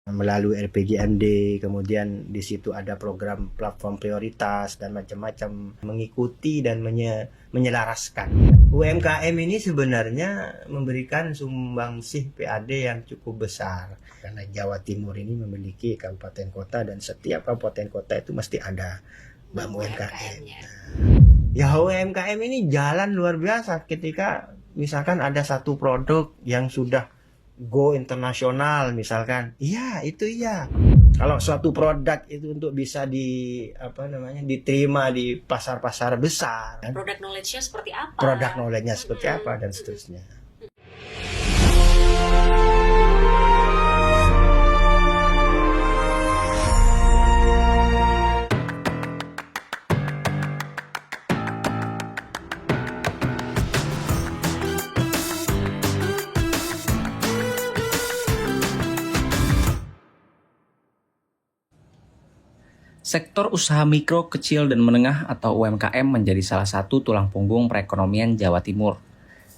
melalui RPJMD, kemudian di situ ada program platform prioritas dan macam-macam, mengikuti dan menyelaraskan. UMKM ini sebenarnya memberikan sumbangsih PAD yang cukup besar karena Jawa Timur ini memiliki kabupaten kota dan setiap kabupaten kota itu mesti ada BAM UMKM. Ya, UMKM ini jalan luar biasa ketika misalkan ada satu produk yang sudah go internasional misalkan, iya itu iya. Kalau suatu produk itu untuk bisa diterima di pasar-pasar besar, produk knowledge-nya seperti apa? Produk knowledge-nya seperti apa dan seterusnya. Sektor usaha mikro, kecil, dan menengah atau UMKM menjadi salah satu tulang punggung perekonomian Jawa Timur.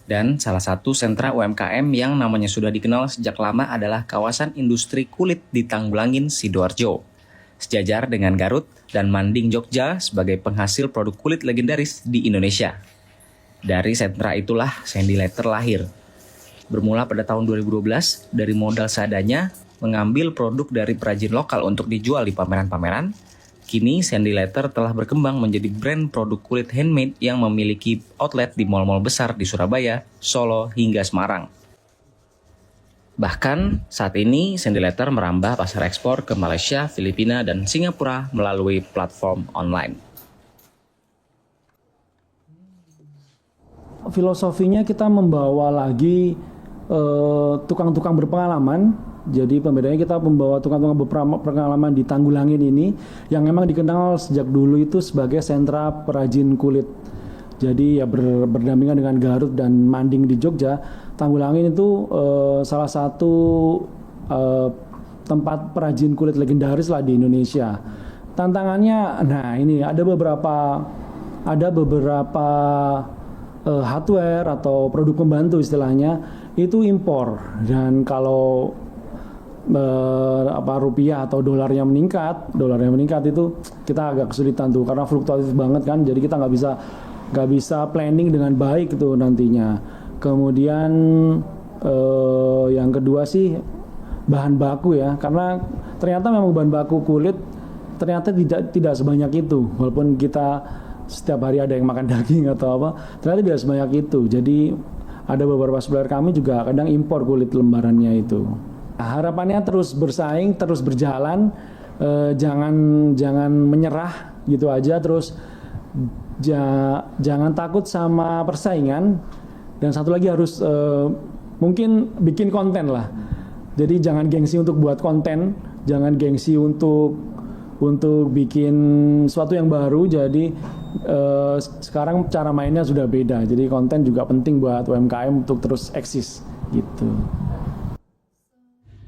Dan salah satu sentra UMKM yang namanya sudah dikenal sejak lama adalah kawasan industri kulit di Tanggulangin, Sidoarjo. Sejajar dengan Garut dan Manding, Jogja sebagai penghasil produk kulit legendaris di Indonesia. Dari sentra itulah Sandy Leather lahir. Bermula pada tahun 2012 dari modal seadanya mengambil produk dari perajin lokal untuk dijual di pameran-pameran. Kini Sandy Leather telah berkembang menjadi brand produk kulit handmade yang memiliki outlet di mal-mal besar di Surabaya, Solo, hingga Semarang. Bahkan saat ini Sandy Leather merambah pasar ekspor ke Malaysia, Filipina, dan Singapura melalui platform online. Filosofinya kita membawa lagi tukang-tukang berpengalaman. Jadi pembedanya kita membawa tukang-tukang berpengalaman di Tanggulangin ini yang memang dikenal sejak dulu itu sebagai sentra perajin kulit. Jadi ya berdampingan dengan Garut dan Manding di Jogja, Tanggulangin itu salah satu tempat perajin kulit legendaris lah di Indonesia. Tantangannya, nah ini ada beberapa hardware atau produk pembantu istilahnya itu impor, dan kalau rupiah atau dolarnya meningkat itu kita agak kesulitan tuh karena fluktuatif banget kan, jadi kita nggak bisa planning dengan baik itu nantinya. Kemudian yang kedua sih bahan baku ya, karena ternyata memang bahan baku kulit ternyata tidak sebanyak itu, walaupun kita setiap hari ada yang makan daging atau apa, ternyata tidak sebanyak itu. Jadi ada beberapa supplier kami juga kadang impor kulit lembarannya itu. Nah, harapannya terus bersaing, terus berjalan, jangan menyerah gitu aja, terus jangan takut sama persaingan, dan satu lagi harus mungkin bikin konten lah. Jadi jangan gengsi untuk buat konten, jangan gengsi untuk bikin sesuatu yang baru. Jadi sekarang cara mainnya sudah beda, jadi konten juga penting buat UMKM untuk terus eksis gitu.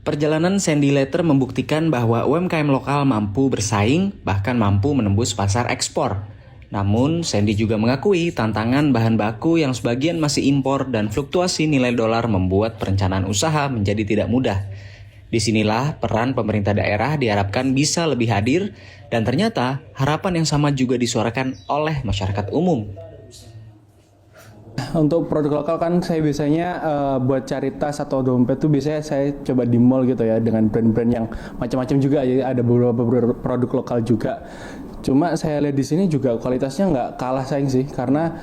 Perjalanan Sandy Leather membuktikan bahwa UMKM lokal mampu bersaing, bahkan mampu menembus pasar ekspor. Namun, Sandy juga mengakui tantangan bahan baku yang sebagian masih impor dan fluktuasi nilai dolar membuat perencanaan usaha menjadi tidak mudah. Disinilah peran pemerintah daerah diharapkan bisa lebih hadir, dan ternyata harapan yang sama juga disuarakan oleh masyarakat umum. Untuk produk lokal kan saya biasanya buat cari tas atau dompet tuh biasanya saya coba di mall gitu ya, dengan brand-brand yang macam-macam juga ya, ada beberapa produk lokal juga. Cuma saya lihat di sini juga kualitasnya nggak kalah saing sih, karena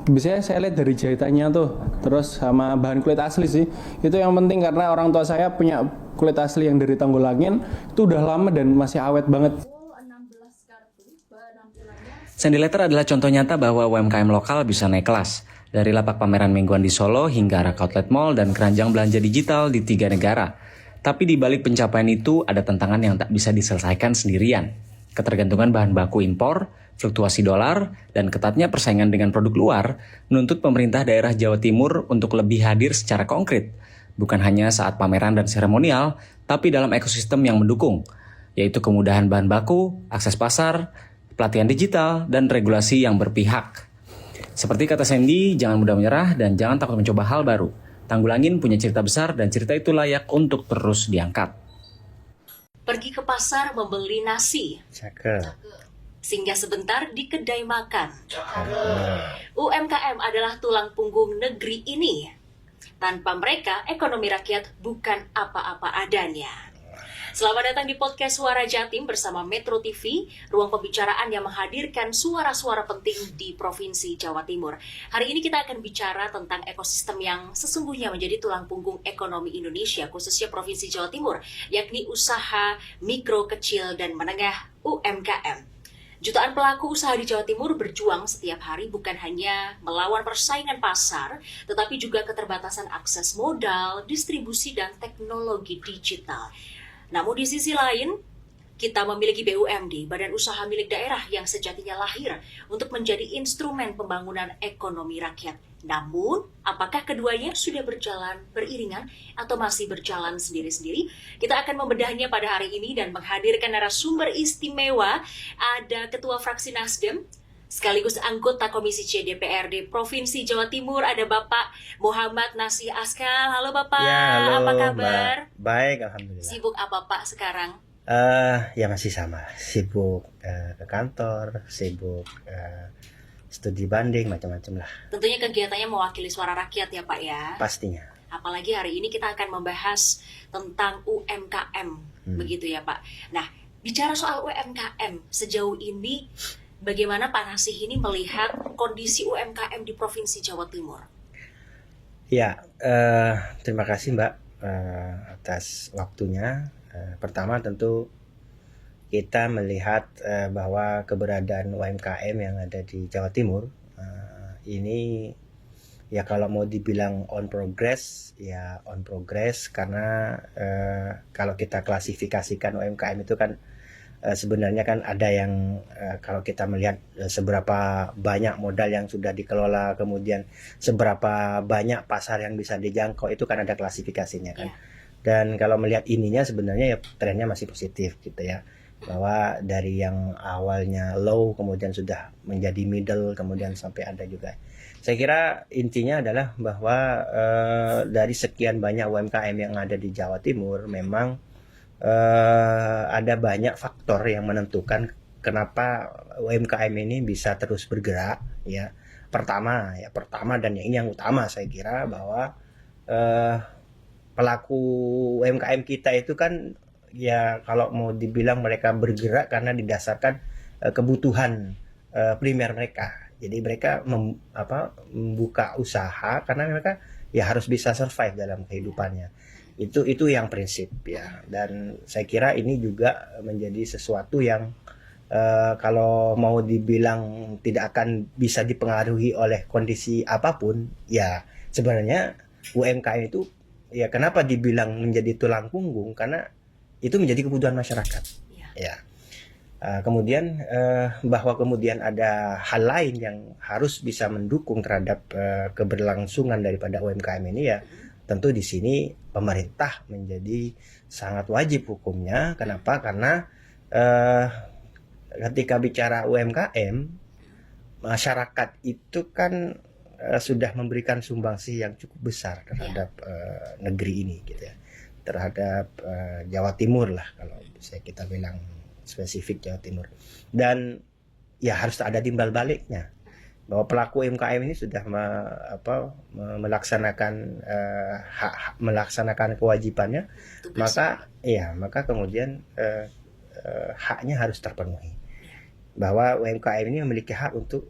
biasanya saya lihat dari jahitannya tuh, terus sama bahan kulit asli sih. Itu yang penting karena orang tua saya punya kulit asli yang dari Tanggulangin, itu udah lama dan masih awet banget. Sandy Leather adalah contoh nyata bahwa UMKM lokal bisa naik kelas. Dari lapak pameran mingguan di Solo hingga rak outlet mall dan keranjang belanja digital di 3 negara. Tapi di balik pencapaian itu ada tantangan yang tak bisa diselesaikan sendirian. Ketergantungan bahan baku impor, fluktuasi dolar, dan ketatnya persaingan dengan produk luar menuntut pemerintah daerah Jawa Timur untuk lebih hadir secara konkret. Bukan hanya saat pameran dan seremonial, tapi dalam ekosistem yang mendukung, yaitu kemudahan bahan baku, akses pasar, pelatihan digital, dan regulasi yang berpihak. Seperti kata Sandy, jangan mudah menyerah dan jangan takut mencoba hal baru. Tanggulangin punya cerita besar dan cerita itu layak untuk terus diangkat. Pergi ke pasar membeli nasi, Cakep. singgah sebentar di kedai makan. Nah, UMKM adalah tulang punggung negeri ini. Tanpa mereka, ekonomi rakyat bukan apa-apa adanya. Selamat datang di podcast Suara Jatim bersama Metro TV, ruang pembicaraan yang menghadirkan suara-suara penting di Provinsi Jawa Timur. Hari ini kita akan bicara tentang ekosistem yang sesungguhnya menjadi tulang punggung ekonomi Indonesia, khususnya Provinsi Jawa Timur, yakni usaha mikro, kecil, dan menengah UMKM. Jutaan pelaku usaha di Jawa Timur berjuang setiap hari bukan hanya melawan persaingan pasar, tetapi juga keterbatasan akses modal, distribusi, dan teknologi digital. Namun di sisi lain, kita memiliki BUMD, Badan Usaha Milik Daerah yang sejatinya lahir untuk menjadi instrumen pembangunan ekonomi rakyat. Namun, apakah keduanya sudah berjalan beriringan atau masih berjalan sendiri-sendiri? Kita akan membedahnya pada hari ini dan menghadirkan narasumber istimewa. Ada Ketua Fraksi Nasdem, sekaligus anggota Komisi C DPRD Provinsi Jawa Timur, ada Bapak Muhammad Nasih Askal. Halo Bapak, ya, halo, apa kabar? Mbak. Baik, alhamdulillah. Sibuk apa Pak sekarang? Ya masih sama, sibuk ke kantor, sibuk studi banding, macam-macam lah, Tentunya kegiatannya mewakili suara rakyat ya Pak ya. pastinya. Apalagi hari ini kita akan membahas tentang UMKM, begitu ya Pak. Nah, bicara soal UMKM, sejauh ini bagaimana Pak Nasih ini melihat kondisi UMKM di Provinsi Jawa Timur? Ya, terima kasih Mbak atas waktunya. Pertama tentu kita melihat bahwa keberadaan UMKM yang ada di Jawa Timur ini ya kalau mau dibilang on progress ya on progress karena kalau kita klasifikasikan UMKM itu kan sebenarnya kan ada yang kalau kita melihat seberapa banyak modal yang sudah dikelola, kemudian seberapa banyak pasar yang bisa dijangkau, itu kan ada klasifikasinya kan. Dan kalau melihat ininya sebenarnya ya trennya masih positif gitu ya. Bahwa dari yang awalnya low kemudian sudah menjadi middle, kemudian sampai ada juga. Saya kira intinya adalah bahwa dari sekian banyak UMKM yang ada di Jawa Timur memang ada banyak faktor yang menentukan kenapa UMKM ini bisa terus bergerak ya. Pertama dan ini yang utama saya kira bahwa pelaku UMKM kita itu kan ya kalau mau dibilang mereka bergerak karena didasarkan kebutuhan primer mereka. Jadi mereka membuka usaha karena mereka ya harus bisa survive dalam kehidupannya. Itu yang prinsip ya, dan saya kira ini juga menjadi sesuatu yang kalau mau dibilang tidak akan bisa dipengaruhi oleh kondisi apapun ya sebenarnya UMKM itu ya kenapa dibilang menjadi tulang punggung karena itu menjadi kebutuhan masyarakat ya. Kemudian bahwa kemudian ada hal lain yang harus bisa mendukung terhadap keberlangsungan daripada UMKM ini ya tentu di sini pemerintah menjadi sangat wajib hukumnya. Kenapa? Karena ketika bicara UMKM, masyarakat itu kan sudah memberikan sumbangsi yang cukup besar terhadap negeri ini, gitu ya, terhadap Jawa Timur lah kalau bisa kita bilang spesifik Jawa Timur. Dan ya harus ada timbal baliknya. Bahwa pelaku UMKM ini sudah melaksanakan kewajibannya, maka kemudian haknya harus terpenuhi. Bahwa UMKM ini memiliki hak untuk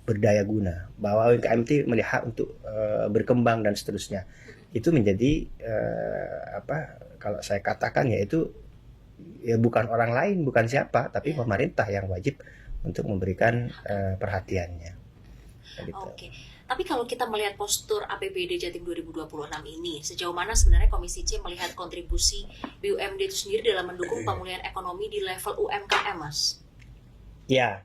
berdaya guna, bahwa UMKM itu memiliki hak untuk berkembang dan seterusnya. Itu menjadi kalau saya katakan ya itu ya bukan orang lain, bukan siapa, tapi pemerintah yang wajib untuk memberikan perhatiannya. Gitu. Oke. Tapi kalau kita melihat postur APBD Jatim 2026 ini, sejauh mana sebenarnya Komisi C melihat kontribusi BUMD itu sendiri dalam mendukung pemulihan ekonomi di level UMKM, Mas? Ya,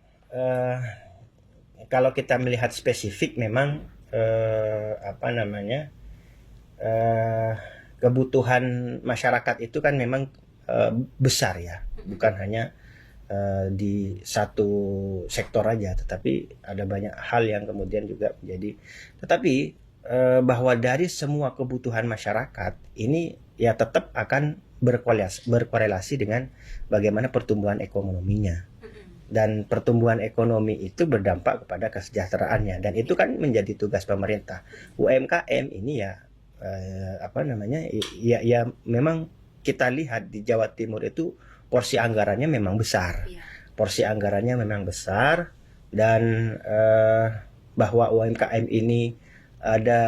kalau kita melihat spesifik memang kebutuhan masyarakat itu kan memang besar ya, bukan hanya di satu sektor aja, tetapi ada banyak hal yang kemudian juga menjadi. Tetapi bahwa dari semua kebutuhan masyarakat ini ya tetap akan berkorelasi dengan bagaimana pertumbuhan ekonominya. Dan pertumbuhan ekonomi itu berdampak kepada kesejahteraannya, dan itu kan menjadi tugas pemerintah. UMKM ini ya ya memang kita lihat di Jawa Timur itu porsi anggarannya memang besar. Porsi anggarannya memang besar, dan bahwa UMKM ini ada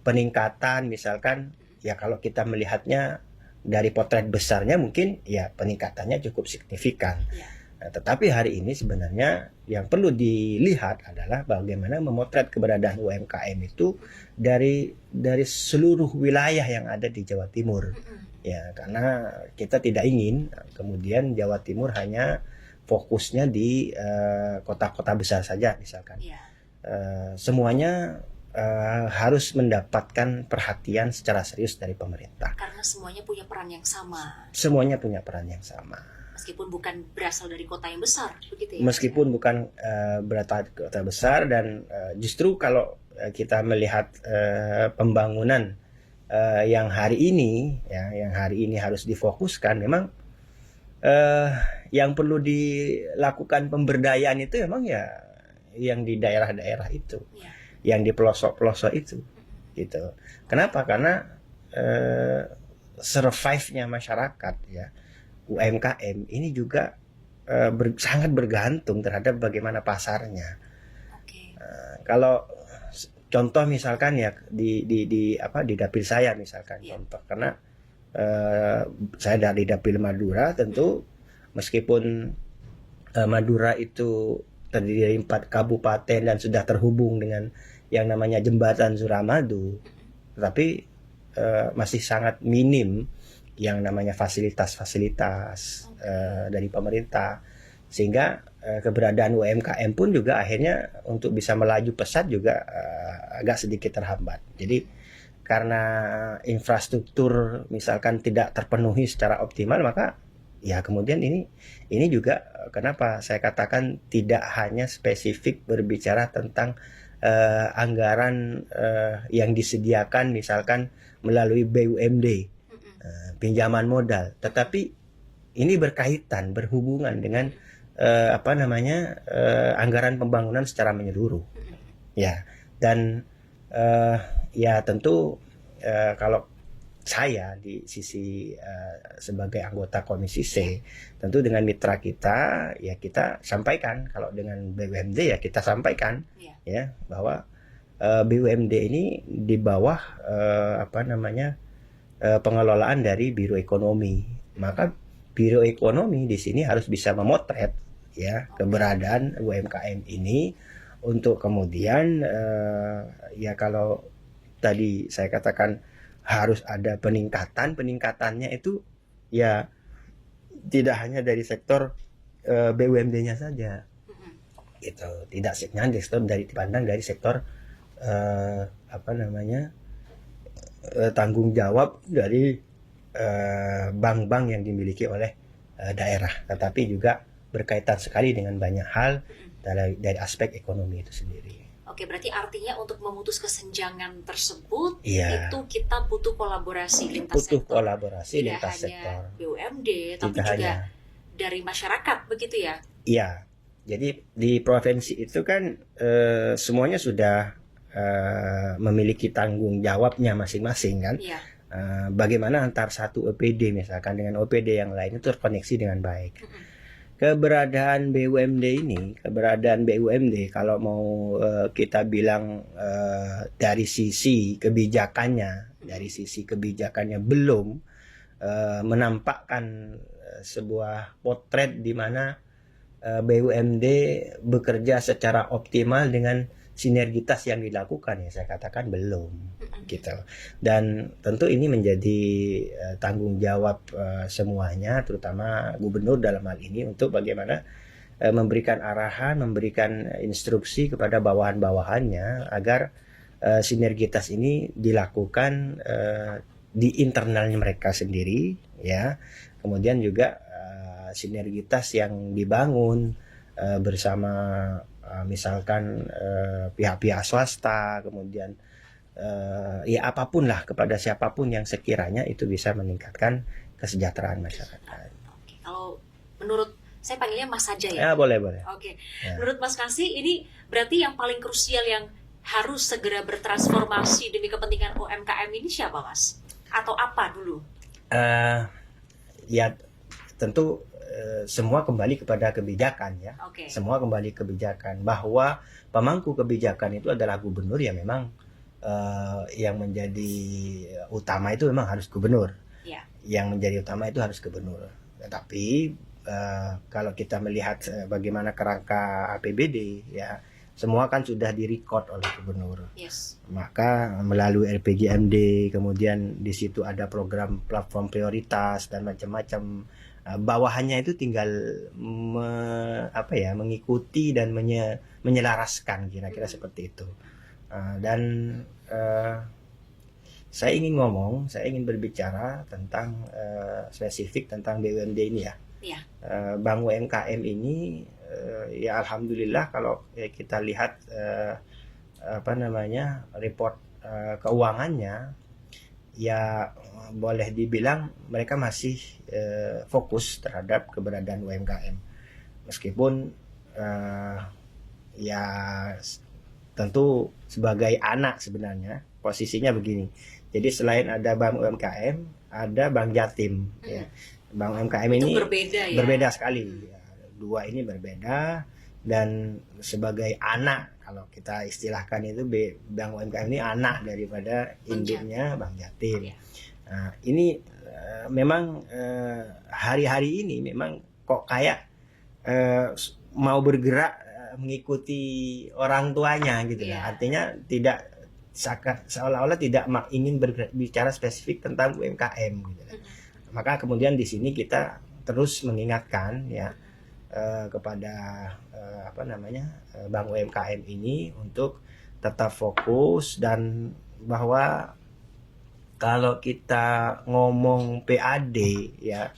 peningkatan misalkan, ya kalau kita melihatnya dari potret besarnya mungkin ya peningkatannya cukup signifikan. Nah, tetapi hari ini sebenarnya yang perlu dilihat adalah bagaimana memotret keberadaan UMKM itu dari seluruh wilayah yang ada di Jawa Timur. Ya, karena kita tidak ingin kemudian Jawa Timur hanya fokusnya di kota-kota besar saja misalkan. Semuanya harus mendapatkan perhatian secara serius dari pemerintah. Karena semuanya punya peran yang sama. Semuanya punya peran yang sama. Meskipun bukan berasal dari kota yang besar, begitu ya? Meskipun bukan berasal dari kota besar, dan justru kalau kita melihat pembangunan yang hari ini, yang hari ini harus difokuskan, memang yang perlu dilakukan pemberdayaan itu memang ya yang di daerah-daerah itu, yang di pelosok-pelosok itu, gitu. Kenapa? Karena survive-nya masyarakat ya. UMKM ini juga sangat bergantung terhadap bagaimana pasarnya. Kalau contoh misalkan ya di dapil saya misalkan contoh, karena saya dari dapil Madura, tentu meskipun Madura itu terdiri dari 4 kabupaten dan sudah terhubung dengan yang namanya jembatan Suramadu, tetapi masih sangat minim yang namanya fasilitas-fasilitas dari pemerintah, sehingga keberadaan UMKM pun juga akhirnya untuk bisa melaju pesat juga agak sedikit terhambat. Jadi karena infrastruktur misalkan tidak terpenuhi secara optimal, maka ya kemudian ini juga kenapa saya katakan tidak hanya spesifik berbicara tentang anggaran yang disediakan misalkan melalui BUMD, pinjaman modal, tetapi ini berhubungan dengan anggaran pembangunan secara menyeluruh, ya. Dan ya tentu kalau saya di sisi sebagai anggota Komisi C, tentu dengan mitra kita ya kita sampaikan, kalau dengan BUMD ya kita sampaikan ya bahwa BUMD ini di bawah pengelolaan dari Biro Ekonomi. Maka Biro Ekonomi di sini harus bisa memotret ya keberadaan UMKM ini, untuk kemudian ya kalau tadi saya katakan harus ada peningkatannya itu ya tidak hanya dari sektor BUMD-nya saja, gitu. Tidak hanya dipandang dari sektor tanggung jawab dari bank-bank yang dimiliki oleh daerah, tetapi juga berkaitan sekali dengan banyak hal dari aspek ekonomi itu sendiri. Oke, berarti artinya untuk memutus kesenjangan tersebut itu kita butuh kolaborasi lintas sektor. Tidak hanya BUMD, tapi juga dari masyarakat, begitu ya? Iya. Jadi di provinsi itu kan semuanya sudah memiliki tanggung jawabnya masing-masing kan. Bagaimana antar satu OPD misalkan dengan OPD yang lain itu terkoneksi dengan baik. Keberadaan BUMD kalau mau kita bilang dari sisi kebijakannya belum menampakkan sebuah potret di mana BUMD bekerja secara optimal dengan sinergitas yang dilakukan, ya saya katakan belum, gitu. Dan tentu ini menjadi tanggung jawab semuanya, terutama gubernur dalam hal ini, untuk bagaimana memberikan arahan, memberikan instruksi kepada bawahan-bawahannya agar sinergitas ini dilakukan di internalnya mereka sendiri, ya. Kemudian juga sinergitas yang dibangun bersama misalkan pihak-pihak swasta, kemudian ya apapun lah kepada siapapun yang sekiranya itu bisa meningkatkan kesejahteraan masyarakat. Oke, kalau menurut saya panggilnya Mas saja ya. Ya boleh. Oke, Ya. menurut Mas Kasih ini berarti yang paling krusial yang harus segera bertransformasi demi kepentingan UMKM ini siapa, Mas? Atau apa dulu? Ya tentu semua kembali kepada kebijakan ya. Oke. Semua kembali ke kebijakan, bahwa pemangku kebijakan itu adalah gubernur ya, memang yang menjadi utama itu memang harus gubernur. Ya. Yang menjadi utama itu harus gubernur. Tetapi kalau kita melihat bagaimana kerangka APBD ya, semua kan sudah direcord oleh gubernur. Yes. Maka melalui RPJMD, kemudian di situ ada program platform prioritas dan macam-macam. Bawahannya itu tinggal mengikuti dan menyelaraskan, kira-kira seperti itu. Dan saya ingin berbicara tentang spesifik tentang BUMD ini ya. Iya. Bank UMKM ini ya alhamdulillah kalau kita lihat report keuangannya, ya boleh dibilang mereka masih fokus terhadap keberadaan UMKM, meskipun ya tentu sebagai anak sebenarnya posisinya begini. Jadi selain ada Bank UMKM, ada Bank Jatim ya. Bank UMKM Itu ini berbeda ya. berbeda sekali. Ya, dua ini berbeda, dan sebagai anak, kalau kita istilahkan itu Bank UMKM ini anak daripada induknya Bank Jatim. Ya. Nah, ini memang hari-hari ini memang kok kayak mau bergerak mengikuti orang tuanya gitu Ya. Artinya tidak seolah-olah tidak ingin berbicara spesifik tentang UMKM gitu. Maka kemudian di sini kita terus mengingatkan ya kepada Bank UMKM ini untuk tetap fokus, dan bahwa kalau kita ngomong PAD ya,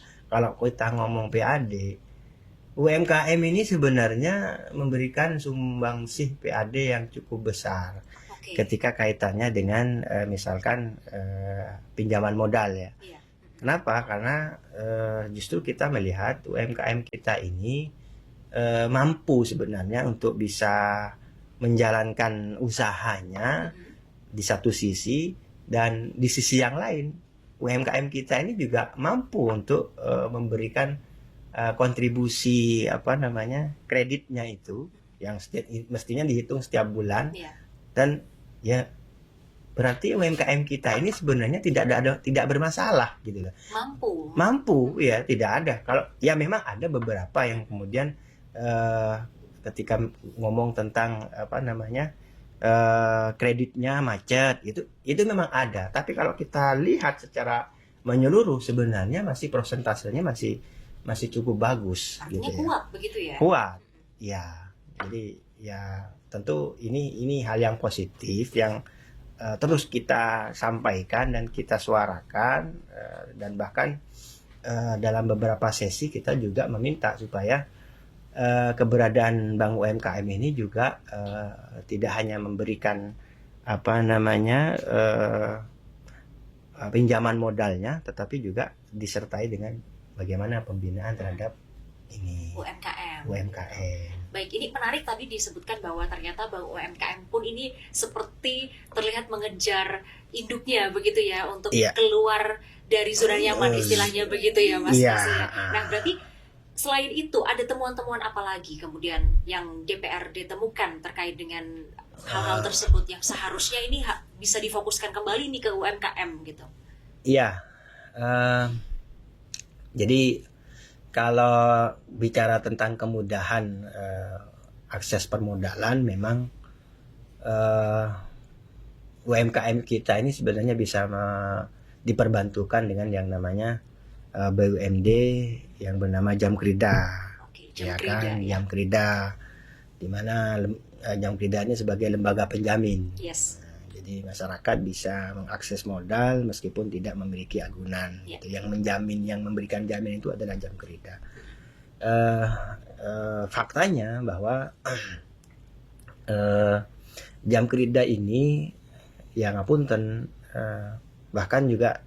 UMKM ini sebenarnya memberikan sumbangsih PAD yang cukup besar Oke. ketika kaitannya dengan misalkan pinjaman modal ya. Iya. Kenapa? Karena justru kita melihat UMKM kita ini mampu sebenarnya untuk bisa menjalankan usahanya di satu sisi, dan di sisi yang lain UMKM kita ini juga mampu untuk memberikan kontribusi kreditnya itu yang mestinya dihitung setiap bulan. Iya. Dan ya berarti UMKM kita ini sebenarnya tidak bermasalah gitu loh. Mampu ya, tidak ada. Kalau ya memang ada beberapa yang kemudian ketika ngomong tentang kreditnya macet itu memang ada. Tapi kalau kita lihat secara menyeluruh sebenarnya masih persentasenya masih cukup bagus. Artinya gitu kuat begitu ya? Kuat, ya. Jadi ya tentu ini hal yang positif yang terus kita sampaikan dan kita suarakan, dan bahkan dalam beberapa sesi kita juga meminta supaya keberadaan Bank UMKM ini juga tidak hanya memberikan pinjaman modalnya, tetapi juga disertai dengan bagaimana pembinaan terhadap ini UMKM. Baik, ini menarik tadi disebutkan bahwa ternyata Bank UMKM pun ini seperti terlihat mengejar induknya begitu ya, untuk keluar dari zona nyaman istilahnya begitu ya Mas. Iya. Nah berarti selain itu ada temuan-temuan apa lagi kemudian yang DPRD temukan terkait dengan hal-hal tersebut yang seharusnya ini bisa difokuskan kembali nih ke UMKM gitu? Iya, jadi kalau bicara tentang kemudahan akses permodalan, memang UMKM kita ini sebenarnya bisa diperbantukan dengan yang namanya BUMD yang bernama Jamkrida. Oke, Jamkrida, di mana Jamkrida ini sebagai lembaga penjamin. Yes. Jadi masyarakat bisa mengakses modal meskipun tidak memiliki agunan. Yeah. Yang menjamin, yang memberikan jaminan itu adalah Jamkrida. Faktanya bahwa Jamkrida ini ya ngapunten, bahkan juga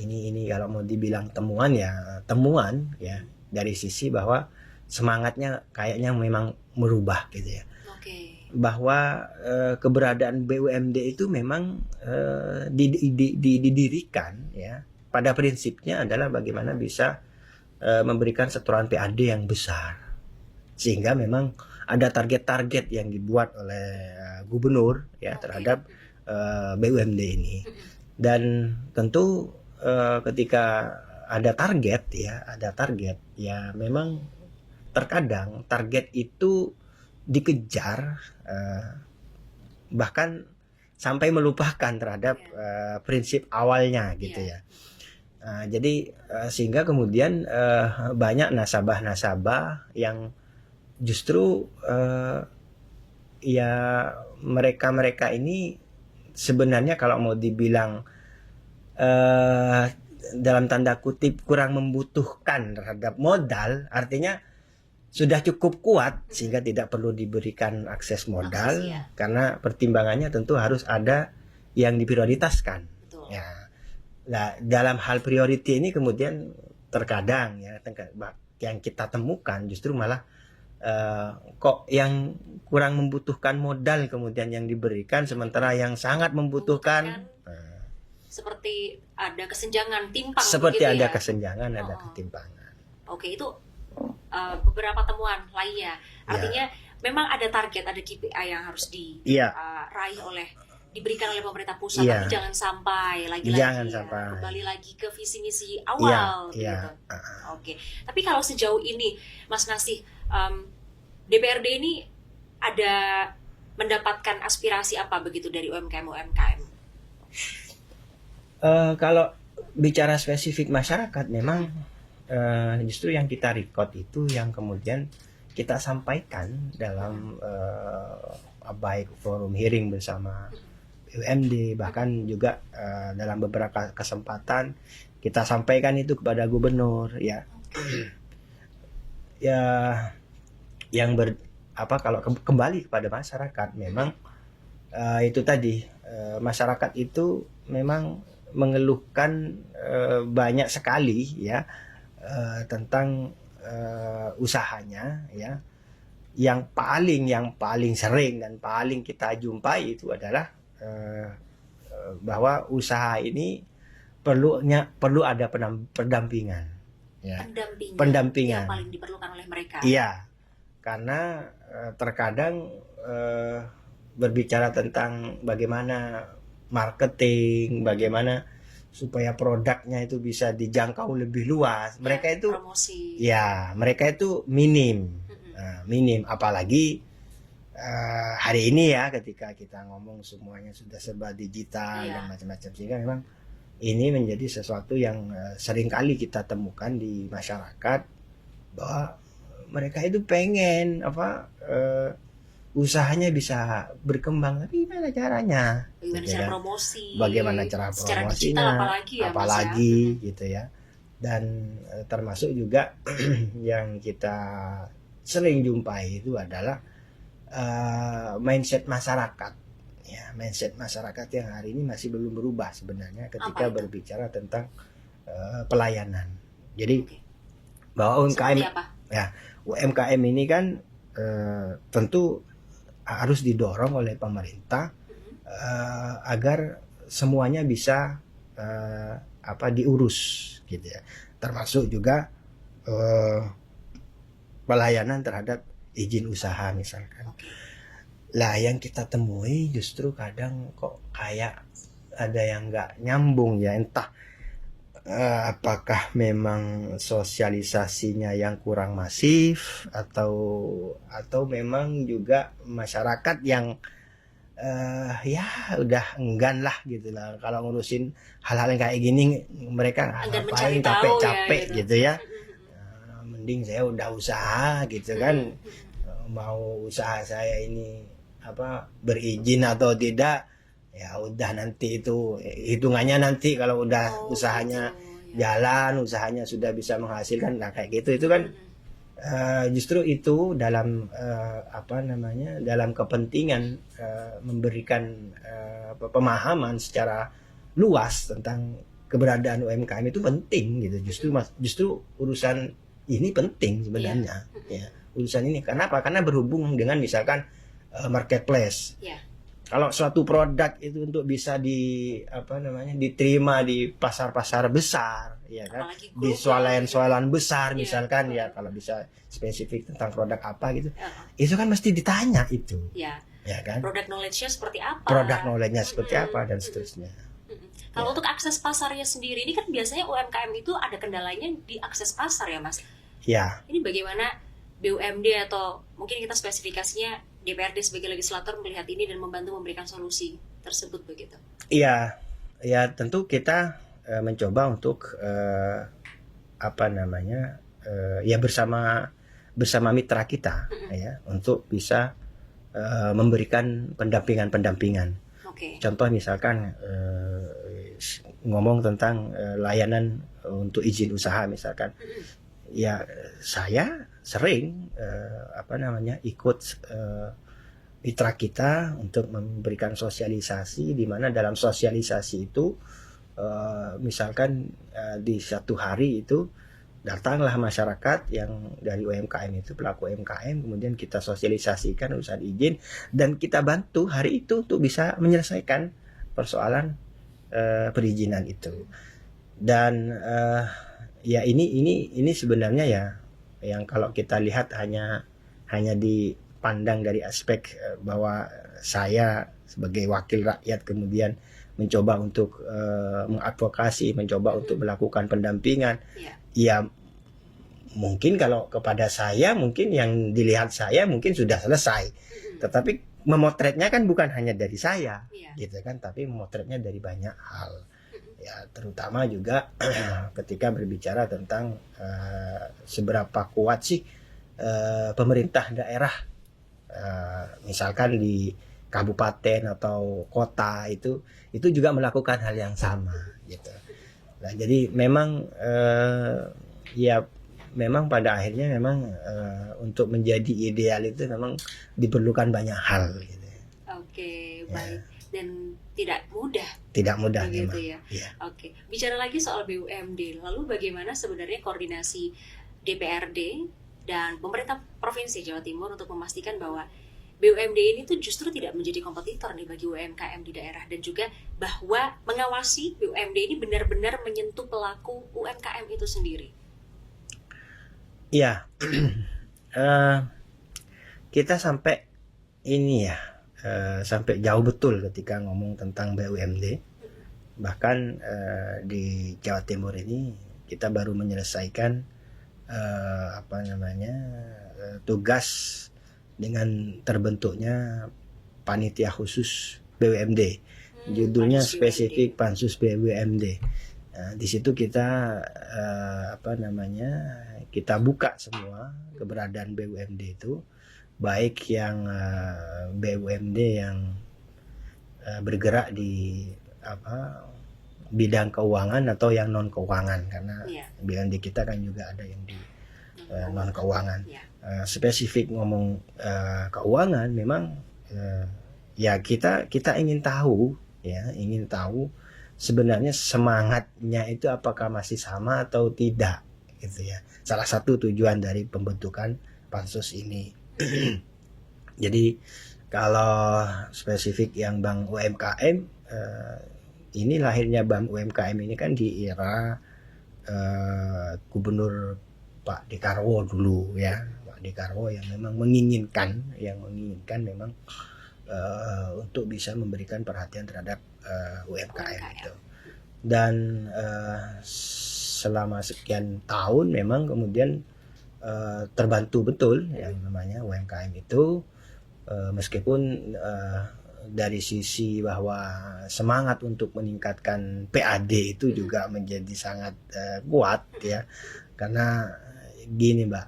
ini kalau mau dibilang temuan ya dari sisi bahwa semangatnya kayaknya memang merubah gitu ya. Oke. Bahwa keberadaan BUMD itu memang didirikan ya pada prinsipnya adalah bagaimana bisa memberikan setoran PAD yang besar, sehingga memang ada target-target yang dibuat oleh gubernur ya terhadap BUMD ini. Dan tentu ketika ada target ya memang terkadang target itu dikejar bahkan sampai melupakan terhadap prinsip awalnya gitu ya. Jadi sehingga kemudian banyak nasabah-nasabah yang justru ya mereka ini sebenarnya kalau mau dibilang dalam tanda kutip kurang membutuhkan terhadap modal, artinya sudah cukup kuat sehingga tidak perlu diberikan akses modal, karena pertimbangannya tentu harus ada yang diprioritaskan. Betul. Ya. Nah, dalam hal priority ini kemudian terkadang ya yang kita temukan justru malah kok yang kurang membutuhkan modal kemudian yang diberikan, sementara yang sangat membutuhkan seperti ada kesenjangan timpang. Seperti ada ya? kesenjangan, ada ketimpangan. Oke, itu beberapa temuan lainnya. Artinya memang ada target, ada KPI yang harus diraih diberikan oleh pemerintah pusat, tapi jangan sampai kembali lagi ke visi misi awal gitu. Oke. Tapi kalau sejauh ini Mas Nasih, DPRD ini ada mendapatkan aspirasi apa begitu dari UMKM? Kalau bicara spesifik masyarakat, memang justru yang kita record itu yang kemudian kita sampaikan dalam baik forum hearing bersama UMD, bahkan juga dalam beberapa kesempatan kita sampaikan itu kepada gubernur ya. Ya yang kalau kembali kepada masyarakat, memang itu tadi masyarakat itu memang mengeluhkan banyak sekali ya tentang usahanya ya. Yang paling sering dan paling kita jumpai itu adalah bahwa usaha ini perlu ada pendampingan ya. Pendampingan yang paling diperlukan oleh mereka. Iya, karena terkadang berbicara tentang bagaimana marketing, bagaimana supaya produknya itu bisa dijangkau lebih luas, mereka itu promosi. Ya, mereka itu minim, apalagi hari ini ya, ketika kita ngomong semuanya sudah serba digital dan macam-macam, sehingga memang ini menjadi sesuatu yang seringkali kita temukan di masyarakat, bahwa mereka itu pengen usahanya bisa berkembang, tapi gimana caranya? Bagaimana cara promosi? Bagaimana cara promosinya? Apalagi gitu ya. Dan termasuk juga yang kita sering jumpai itu adalah mindset masyarakat. Ya, mindset masyarakat yang hari ini masih belum berubah sebenarnya ketika berbicara tentang pelayanan. Jadi bahwa UMKM ini kan tentu harus didorong oleh pemerintah agar semuanya bisa diurus gitu ya. Termasuk juga pelayanan terhadap izin usaha misalkan. Lah yang kita temui justru kadang kok kayak ada yang nggak nyambung ya, entah apakah memang sosialisasinya yang kurang masif atau memang juga masyarakat yang ya udah enggan lah gitu lah kalau ngurusin hal-hal yang kayak gini, mereka paling capek-capek gitu ya. Mending saya udah usaha gitu kan, mau usaha saya ini berizin atau tidak ya udah, nanti itu hitungannya nanti kalau udah usahanya jalan, usahanya sudah bisa menghasilkan, nah kayak gitu itu kan Justru itu dalam dalam kepentingan memberikan pemahaman secara luas tentang keberadaan UMKM itu penting gitu. Justru urusan ini penting sebenarnya. Ya, urusan ini kenapa? Karena berhubung dengan misalkan marketplace. Kalau suatu produk itu untuk bisa diterima di pasar-pasar besar, ya kan, di swalayan-swalayan besar misalkan, ya kalau bisa spesifik tentang produk apa gitu, itu kan mesti ditanya itu, ya kan, produk knowledge-nya seperti apa, dan seterusnya. Kalau untuk akses pasarnya sendiri, ini kan biasanya UMKM itu ada kendalanya di akses pasar ya Mas. Ya. Ini bagaimana BUMD atau mungkin kita spesifikasinya DPRD sebagai legislator melihat ini dan membantu memberikan solusi tersebut begitu? Iya, ya tentu kita mencoba untuk bersama mitra kita ya untuk bisa memberikan pendampingan. Contoh misalkan ngomong tentang layanan untuk izin usaha misalkan, ya saya sering ikut mitra kita untuk memberikan sosialisasi, di mana dalam sosialisasi itu misalkan di satu hari itu datanglah masyarakat yang dari UMKM itu, pelaku UMKM, kemudian kita sosialisasikan urusan izin dan kita bantu hari itu untuk bisa menyelesaikan persoalan perizinan itu. Dan ya ini sebenarnya ya yang kalau kita lihat hanya dipandang dari aspek bahwa saya sebagai wakil rakyat kemudian mencoba untuk mengadvokasi, mencoba untuk melakukan pendampingan. Ya mungkin kalau kepada saya, mungkin yang dilihat saya mungkin sudah selesai. Tetapi memotretnya kan bukan hanya dari saya, gitu kan, tapi memotretnya dari banyak hal. Ya, terutama juga ketika berbicara tentang seberapa kuat sih pemerintah daerah, misalkan di kabupaten atau kota itu juga melakukan hal yang sama gitu. Nah, jadi memang memang pada akhirnya memang untuk menjadi ideal itu memang diperlukan banyak hal gitu. Oke, baik. Dan tidak mudah begitu ya. Oke, bicara lagi soal BUMD, lalu bagaimana sebenarnya koordinasi DPRD dan pemerintah Provinsi Jawa Timur untuk memastikan bahwa BUMD ini tuh justru tidak menjadi kompetitor nih bagi UMKM di daerah, dan juga bahwa mengawasi BUMD ini benar-benar menyentuh pelaku UMKM itu sendiri. Iya, kita sampai ini ya, sampai jauh betul ketika ngomong tentang BUMD. Bahkan di Jawa Timur ini kita baru menyelesaikan tugas dengan terbentuknya panitia khusus BUMD. Judulnya spesifik Pansus BUMD. Nah, di situ kita kita buka semua keberadaan BUMD itu, baik yang BUMD yang bergerak di bidang keuangan atau yang non keuangan, karena BUMD kita kan juga ada yang di non keuangan. Spesifik ngomong keuangan, memang ya kita ingin tahu sebenarnya semangatnya itu apakah masih sama atau tidak gitu ya. Salah satu tujuan dari pembentukan pansus ini. Jadi kalau spesifik yang Bank UMKM, ini lahirnya Bank UMKM ini kan di era Gubernur Pak Dekarwo dulu ya. Pak Dekarwo yang memang menginginkan memang untuk bisa memberikan perhatian terhadap UMKM itu. Dan selama sekian tahun memang kemudian terbantu betul yang namanya UMKM itu, meskipun dari sisi bahwa semangat untuk meningkatkan PAD itu juga menjadi sangat kuat ya, karena gini Mbak,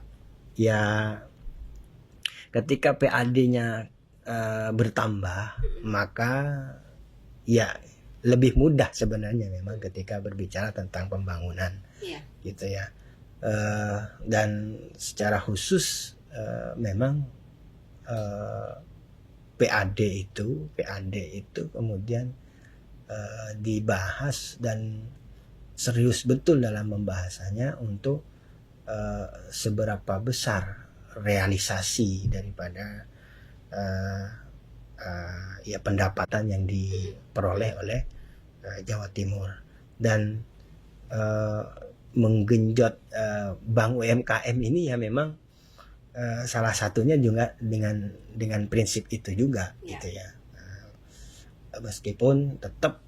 ya ketika PAD-nya bertambah, maka ya lebih mudah sebenarnya memang ketika berbicara tentang pembangunan gitu ya. Dan secara khusus memang PAD itu kemudian dibahas dan serius betul dalam pembahasannya untuk seberapa besar realisasi daripada ya pendapatan yang diperoleh oleh Jawa Timur, dan menggenjot bank UMKM ini ya memang salah satunya juga dengan prinsip itu juga gitu ya. Meskipun tetap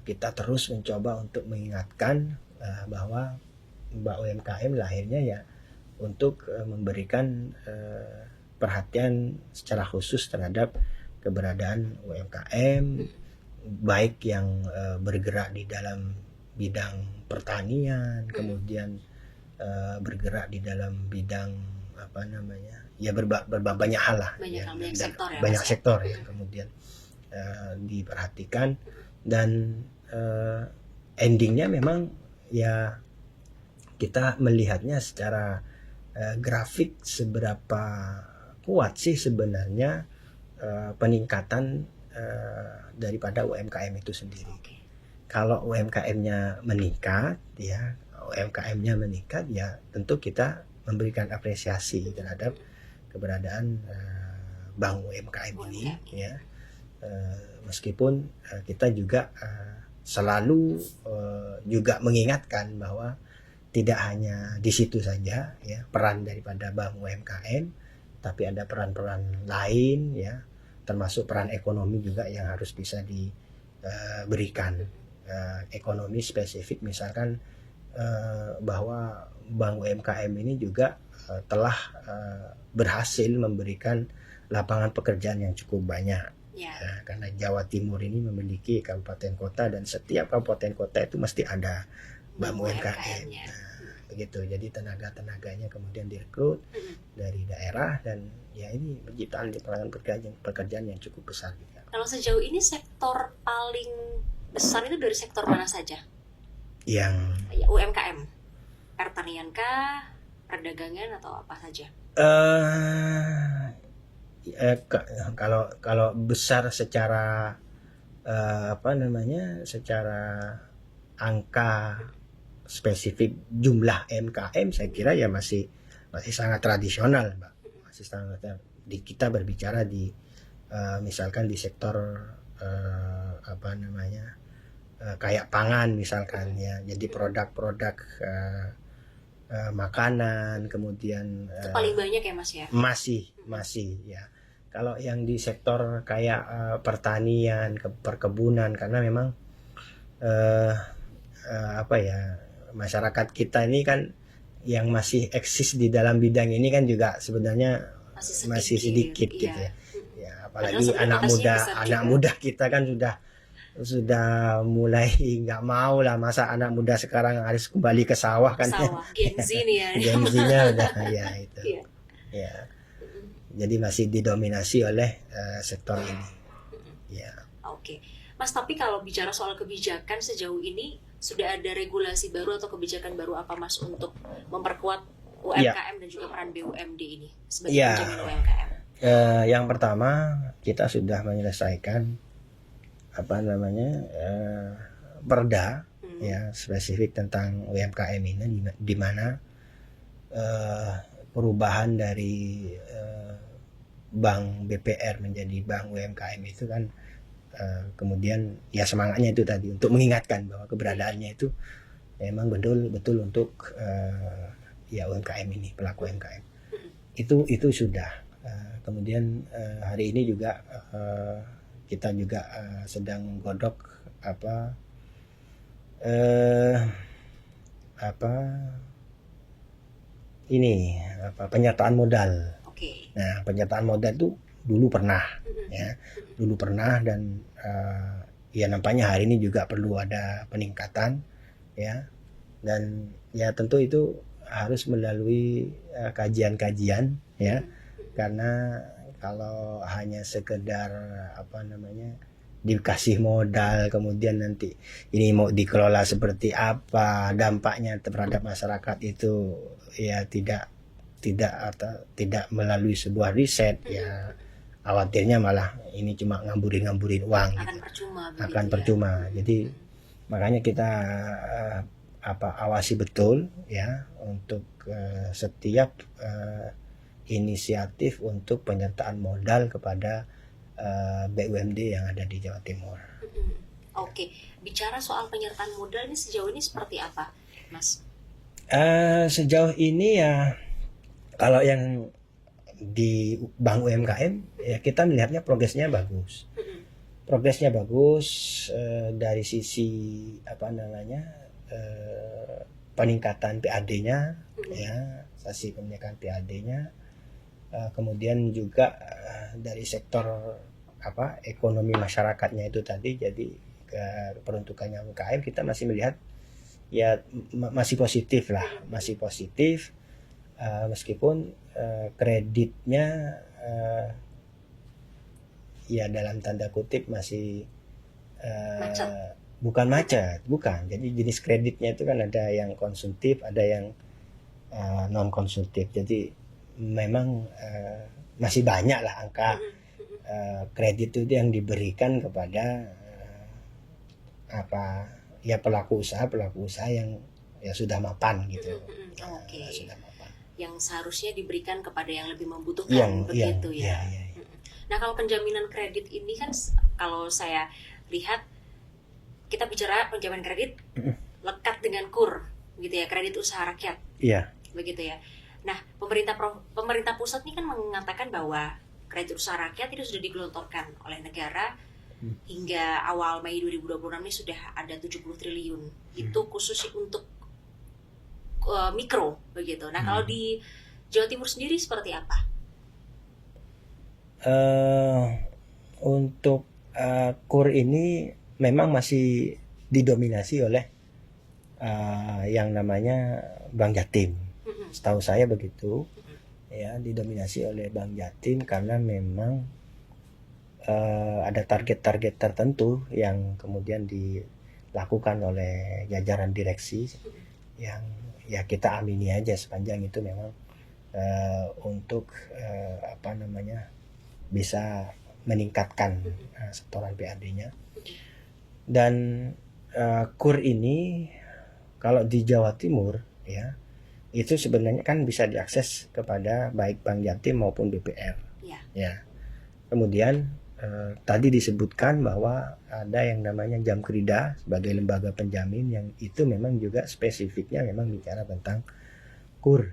kita terus mencoba untuk mengingatkan bahwa Bank UMKM lahirnya ya untuk memberikan perhatian secara khusus terhadap keberadaan UMKM, baik yang bergerak di dalam bidang pertanian, kemudian bergerak di dalam bidang apa namanya ya banyak hal lah, banyak sektor ya, banyak Mas, sektor ya kemudian diperhatikan, dan endingnya memang ya kita melihatnya secara grafik seberapa kuat sih sebenarnya peningkatan daripada UMKM itu sendiri. Kalau UMKM-nya meningkat ya tentu kita memberikan apresiasi terhadap keberadaan Bank UMKM ini ya. Meskipun kita juga selalu juga mengingatkan bahwa tidak hanya di situ saja ya peran daripada Bank UMKM, tapi ada peran-peran lain ya, termasuk peran ekonomi juga yang harus bisa diberikan. Ekonomi spesifik misalkan bahwa Bank UMKM ini juga telah berhasil memberikan lapangan pekerjaan yang cukup banyak. Karena Jawa Timur ini memiliki kabupaten kota, dan setiap kabupaten kota itu mesti ada Bank UMKM. Begitu. Jadi tenaga-tenaganya kemudian direkrut dari daerah, dan ya ini menciptakan lapangan pekerjaan yang cukup besar juga. Kalau sejauh ini sektor paling besar itu dari sektor mana saja? Yang UMKM, pertanian kah, perdagangan atau apa saja? Kalau besar secara secara angka spesifik jumlah MKM, saya kira ya masih sangat tradisional, Mbak. Masih sangat kita berbicara di misalkan di sektor kayak pangan misalkan ya, jadi produk-produk makanan, kemudian itu paling banyak ya, Mas ya? Masih ya. Kalau yang di sektor kayak pertanian, perkebunan, karena memang masyarakat kita ini kan yang masih eksis di dalam bidang ini kan juga sebenarnya masih sedikit gitu ya. Ya, apalagi anak muda kita kan sudah mulai nggak mau lah, masa anak muda sekarang harus kembali ke sawah kan. Gen Z nih ya. Gen Z-nya udah ya itu. Ya. Jadi masih didominasi oleh sektor ini. Ya. Oke. Mas, tapi kalau bicara soal kebijakan sejauh ini sudah ada regulasi baru atau kebijakan baru apa, Mas, untuk memperkuat UMKM dan juga peran BUMD ini sebagai penjamin UMKM? Yang pertama, kita sudah menyelesaikan perda ya spesifik tentang UMKM ini, di mana perubahan dari Bank BPR menjadi Bank UMKM itu kan kemudian ya semangatnya itu tadi untuk mengingatkan bahwa keberadaannya itu memang betul untuk ya UMKM ini, pelaku UMKM itu sudah. Kemudian hari ini juga kita juga sedang menggodok penyertaan modal. Nah, penyertaan modal itu dulu pernah dan ya nampaknya hari ini juga perlu ada peningkatan ya, dan ya tentu itu harus melalui kajian-kajian ya, karena kalau hanya sekedar dikasih modal, kemudian nanti ini mau dikelola seperti apa, dampaknya terhadap masyarakat itu ya tidak melalui sebuah riset, ya khawatirnya malah ini cuma ngamburin uang Akan gitu. percuma Akan begitu percuma. Jadi makanya kita awasi betul ya untuk setiap inisiatif untuk penyertaan modal kepada BUMD yang ada di Jawa Timur. Oke, bicara soal penyertaan modal ini sejauh ini seperti apa, Mas? Sejauh ini ya kalau yang di Bank UMKM ya kita melihatnya progresnya bagus. Progresnya bagus dari sisi peningkatan PAD-nya ya, sisi peningkatan PAD-nya. Kemudian juga dari sektor ekonomi masyarakatnya itu tadi, jadi peruntukannya UMKM kita masih melihat ya masih positif lah, masih positif meskipun kreditnya ya dalam tanda kutip masih Macet. bukan macet, bukan. Jadi jenis kreditnya itu kan ada yang konsumtif, ada yang non konsumtif. Jadi memang masih banyak lah angka kredit itu yang diberikan kepada pelaku usaha yang ya sudah mapan gitu. Oke. Sudah mapan. Yang seharusnya diberikan kepada yang lebih membutuhkan Yang begitu ya. ya. Nah, kalau penjaminan kredit ini kan kalau saya lihat kita bicara penjaminan kredit lekat dengan KUR gitu ya, kredit usaha rakyat. Iya. Begitu ya. Nah, pemerintah pusat ini kan mengatakan bahwa kredit usaha rakyat itu sudah digelontorkan oleh negara hingga awal Mei 2026 ini sudah ada 70 triliun. Itu khusus untuk mikro begitu. Nah, kalau di Jawa Timur sendiri seperti apa? Untuk KUR ini memang masih didominasi oleh yang namanya Bank Jatim. Setahu saya begitu, ya didominasi oleh Bank Jatim karena memang ada target-target tertentu yang kemudian dilakukan oleh jajaran direksi yang ya kita amini aja sepanjang itu memang untuk bisa meningkatkan setoran PAD-nya. Dan KUR ini kalau di Jawa Timur ya itu sebenarnya kan bisa diakses kepada baik Bank Jatim maupun BPR. Ya. Kemudian tadi disebutkan bahwa ada yang namanya Jamkrida sebagai lembaga penjamin yang itu memang juga spesifiknya memang bicara tentang KUR.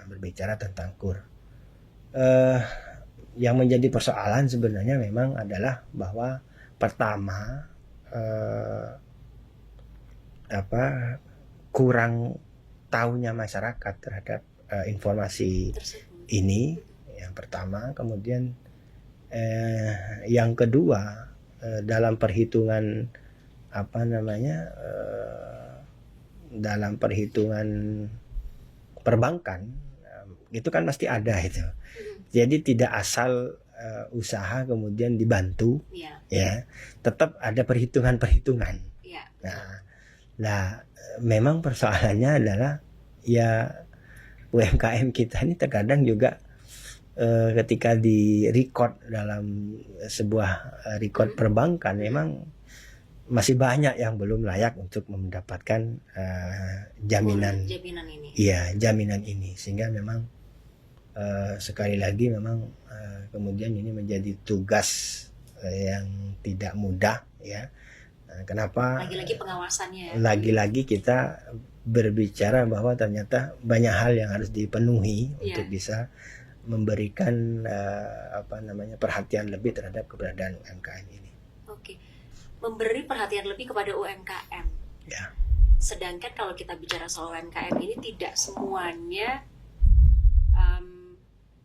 Berbicara tentang KUR. Yang menjadi persoalan sebenarnya memang adalah bahwa pertama kurang tahunya masyarakat terhadap informasi ini yang pertama. Kemudian yang kedua dalam perhitungan dalam perhitungan perbankan itu kan pasti ada itu. Jadi tidak asal usaha kemudian dibantu, ya tetap ada perhitungan. Nah, memang persoalannya adalah ya UMKM kita ini terkadang juga ketika di record dalam sebuah record perbankan memang masih banyak yang belum layak untuk mendapatkan jaminan ini. Iya, jaminan ini sehingga memang sekali lagi memang kemudian ini menjadi tugas yang tidak mudah ya. Kenapa? Lagi-lagi pengawasannya. Lagi-lagi kita berbicara bahwa ternyata banyak hal yang harus dipenuhi untuk bisa memberikan perhatian lebih terhadap keberadaan UMKM ini. Oke. Memberi perhatian lebih kepada UMKM. Ya. Sedangkan kalau kita bicara soal UMKM ini tidak semuanya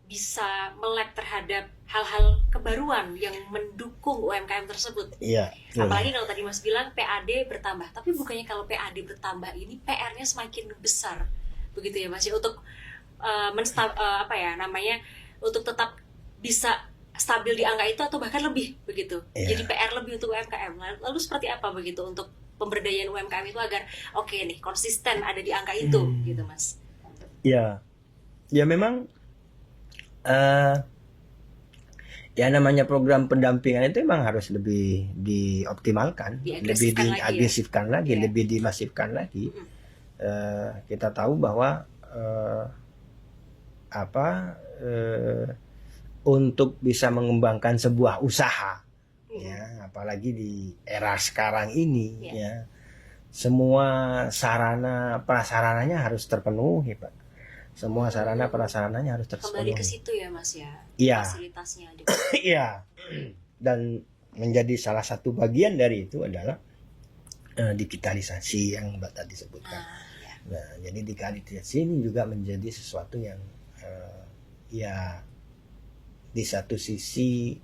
bisa melek terhadap hal-hal kebaruan yang mendukung UMKM tersebut. Iya. Apalagi kalau tadi Mas bilang PAD bertambah, tapi bukannya kalau PAD bertambah ini PR-nya semakin besar, begitu ya Mas? Untuk untuk tetap bisa stabil di angka itu atau bahkan lebih begitu. Iya. Jadi PR lebih untuk UMKM. Lalu seperti apa begitu untuk pemberdayaan UMKM itu agar oke nih konsisten ada di angka itu gitu Mas. Ya, ya memang ya namanya program pendampingan itu memang harus lebih dioptimalkan, lebih Diagresifkan lagi ya. diagresifkan lagi, Iya. lebih dimasifkan lagi. Kita tahu bahwa untuk bisa mengembangkan sebuah usaha, ya, apalagi di era sekarang ini, Iya. ya, semua sarana prasarananya harus terpenuhi, Pak. Semua sarana prasarananya harus Kembali ke terpenuhi. situ ya Mas ya. Iya. Fasilitasnya di Iya. Dan menjadi salah satu bagian dari itu adalah digitalisasi yang Mbak tadi sebutkan. ya. Nah, jadi digitalisasi ini juga menjadi sesuatu yang ya di satu sisi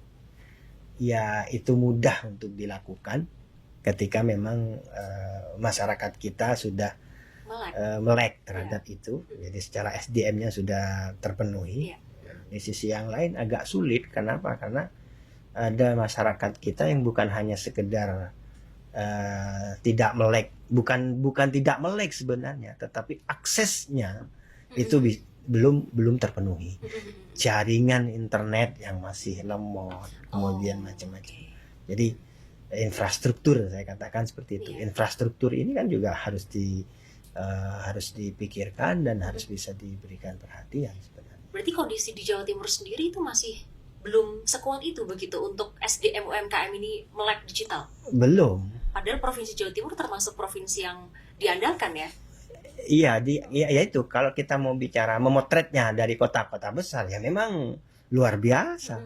ya itu mudah untuk dilakukan ketika memang masyarakat kita sudah Melek. melek terhadap itu. Jadi secara SDM-nya sudah terpenuhi. Iya. Di sisi yang lain agak sulit. Kenapa? Karena ada masyarakat kita yang bukan hanya sekedar tidak melek, bukan tidak melek sebenarnya, tetapi aksesnya itu belum terpenuhi. Jaringan internet yang masih lemot, kemudian macam-macam. Jadi infrastruktur, saya katakan seperti itu. Iya. Infrastruktur ini kan juga harus dipikirkan dan harus bisa diberikan perhatian sebenarnya. Berarti kondisi di Jawa Timur sendiri itu masih belum sekuat itu begitu untuk SDM UMKM ini melek digital. Belum. Padahal Provinsi Jawa Timur termasuk provinsi yang diandalkan ya. Iya, ya itu kalau kita mau bicara memotretnya dari kota-kota besar ya memang luar biasa,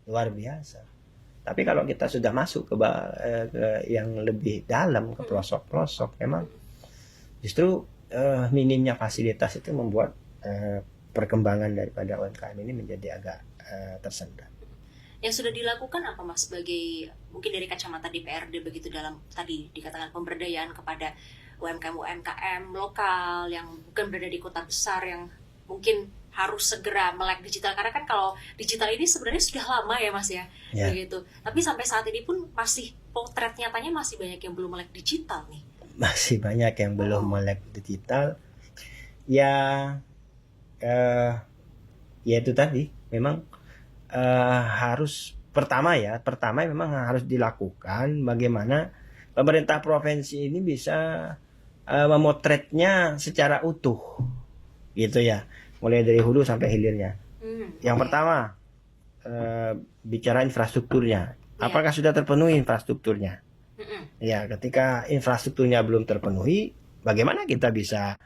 luar biasa. Tapi kalau kita sudah masuk ke yang lebih dalam, ke pelosok-pelosok, memang justru minimnya fasilitas itu membuat perkembangan daripada UMKM ini menjadi agak tersendat. Yang sudah dilakukan apa Mas sebagai mungkin dari kacamata DPRD begitu dalam tadi dikatakan pemberdayaan kepada UMKM lokal yang bukan berada di kota besar yang mungkin harus segera melek digital, karena kan kalau digital ini sebenarnya sudah lama ya Mas ya, Ya. begitu. Tapi sampai saat ini pun masih potret nyatanya masih banyak yang belum melek digital nih. Masih banyak yang belum melek digital. Ya itu tadi memang harus pertama memang harus dilakukan bagaimana pemerintah provinsi ini bisa memotretnya secara utuh gitu ya, mulai dari hulu sampai hilirnya. Yang pertama bicara infrastrukturnya, apakah sudah terpenuhi infrastrukturnya? Ya, ketika infrastrukturnya belum terpenuhi, bagaimana kita bisa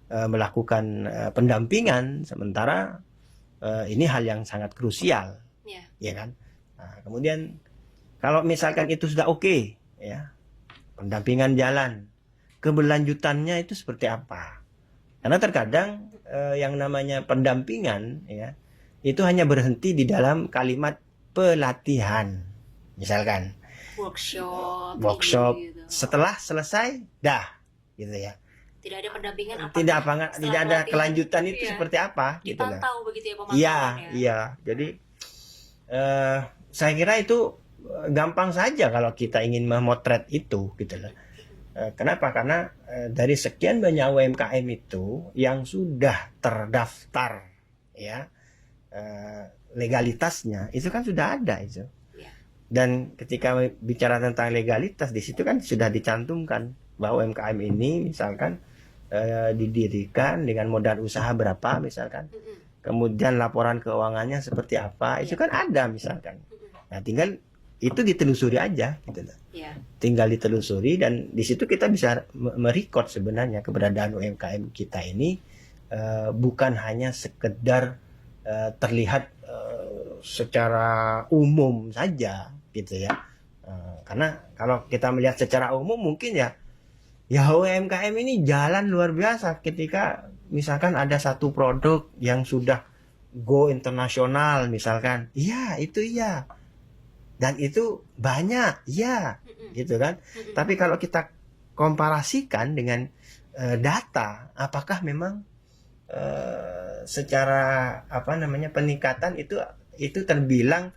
melakukan pendampingan sementara ini hal yang sangat krusial, ya kan? Nah, kemudian kalau misalkan itu sudah oke, ya, pendampingan jalan, keberlanjutannya itu seperti apa? Karena terkadang yang namanya pendampingan, ya, itu hanya berhenti di dalam kalimat pelatihan, misalkan workshop gitu. setelah selesai dah, gitu ya. Tidak ada pendampingan apa? Tidak ada kelanjutan itu Iya. seperti apa gitu lah. Dipantau begitu ya Iya, pemantauannya. iya. Jadi saya kira itu gampang saja kalau kita ingin memotret itu gitu loh. Kenapa? Karena dari sekian banyak UMKM itu yang sudah terdaftar, ya, legalitasnya itu kan sudah ada itu. Iya. Dan ketika bicara tentang legalitas di situ kan sudah dicantumkan bahwa UMKM ini misalkan didirikan dengan modal usaha berapa misalkan, kemudian laporan keuangannya seperti apa, itu kan ada misalkan. Nah, tinggal itu ditelusuri aja gitu loh. Iya. Tinggal ditelusuri dan di situ kita bisa merecord sebenarnya keberadaan UMKM kita ini bukan hanya sekedar terlihat secara umum saja gitu ya. Karena kalau kita melihat secara umum mungkin ya UMKM ini jalan luar biasa ketika misalkan ada satu produk yang sudah go internasional misalkan. Iya, itu iya. Dan itu banyak, iya, gitu kan. Tapi kalau kita komparasikan dengan data, apakah memang secara peningkatan itu terbilang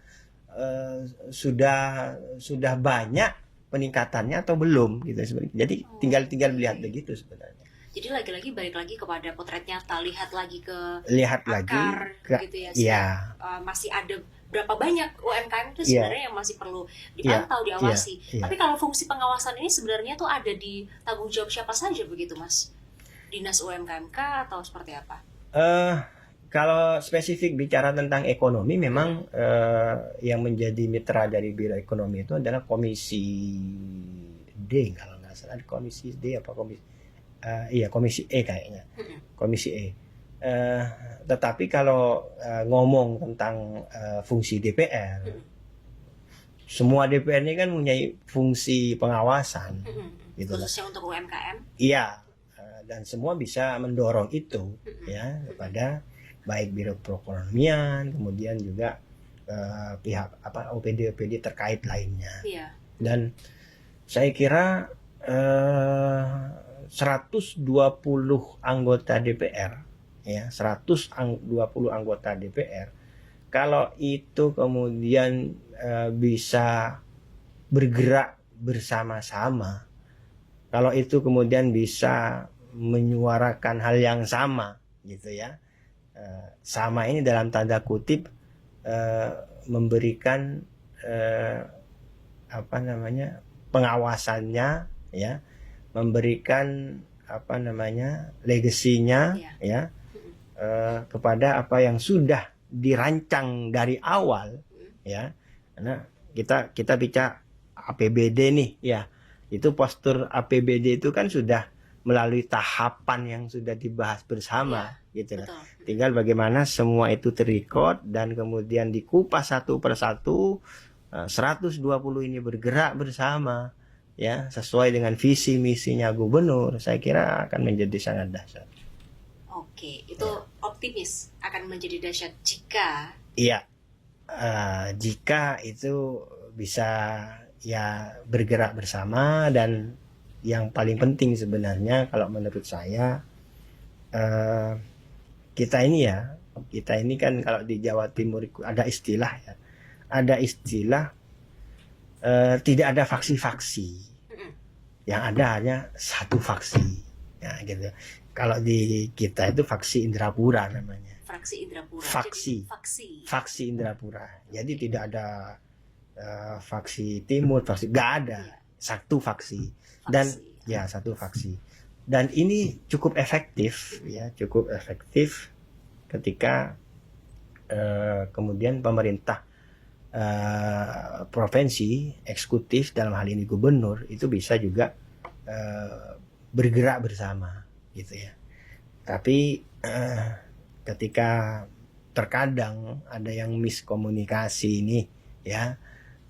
sudah banyak peningkatannya atau belum gitu sebenarnya. Jadi tinggal melihat begitu sebenarnya. Jadi lagi-lagi balik lagi kepada potret nyata, lihat lagi ke Lihat lagi akar gitu ya. Iya. Masih ada berapa banyak UMKM itu Iya. sebenarnya yang masih perlu dipantau, diawasi. Iya. Tapi kalau fungsi pengawasan ini sebenarnya tuh ada di tanggung jawab siapa saja begitu, Mas? Dinas UMKM atau seperti apa? Kalau spesifik bicara tentang ekonomi, memang yang menjadi mitra dari Biro Ekonomi itu adalah Komisi D, kalau nggak salah. Komisi D apa komisi? Iya, Komisi E kayaknya. Komisi E. Tetapi kalau ngomong tentang fungsi DPR, semua DPR ini kan mempunyai fungsi pengawasan, gitu lah. Khususnya untuk UMKM. Iya, dan semua bisa mendorong itu ya kepada baik Biro Perekonomian, kemudian juga pihak OPD terkait lainnya. Iya. Dan saya kira 120 anggota DPR, ya 120 anggota DPR, kalau itu kemudian bisa bergerak bersama-sama, kalau itu kemudian bisa menyuarakan hal yang sama, gitu ya. Sama ini dalam tanda kutip memberikan pengawasannya, ya, memberikan legasinya, ya, kepada apa yang sudah dirancang dari awal, ya. Karena kita bicara APBD nih, ya, itu postur APBD itu kan sudah melalui tahapan yang sudah dibahas bersama, gitu lah. Tinggal bagaimana semua itu terrecord dan kemudian dikupas satu persatu. 120 ini bergerak bersama, ya, sesuai dengan visi misinya gubernur. Saya kira akan menjadi sangat dahsyat. Oke, itu optimis akan menjadi dahsyat jika. Iya, jika itu bisa ya bergerak bersama. Dan yang paling penting sebenarnya kalau menurut saya, kita ini kan kalau di Jawa Timur ada istilah, ya, ada istilah tidak ada faksi-faksi, yang ada hanya satu faksi, ya, gitu. Kalau di kita itu faksi Indrapura namanya. Fraksi Indrapura. Faksi Indrapura. Jadi tidak ada faksi Timur, faksi, nggak ada, satu faksi. Dan ya satu faksi. Dan ini cukup efektif, ya, cukup efektif ketika kemudian pemerintah provinsi, eksekutif dalam hal ini gubernur, itu bisa juga bergerak bersama, gitu ya. Tapi ketika terkadang ada yang miskomunikasi ini, ya,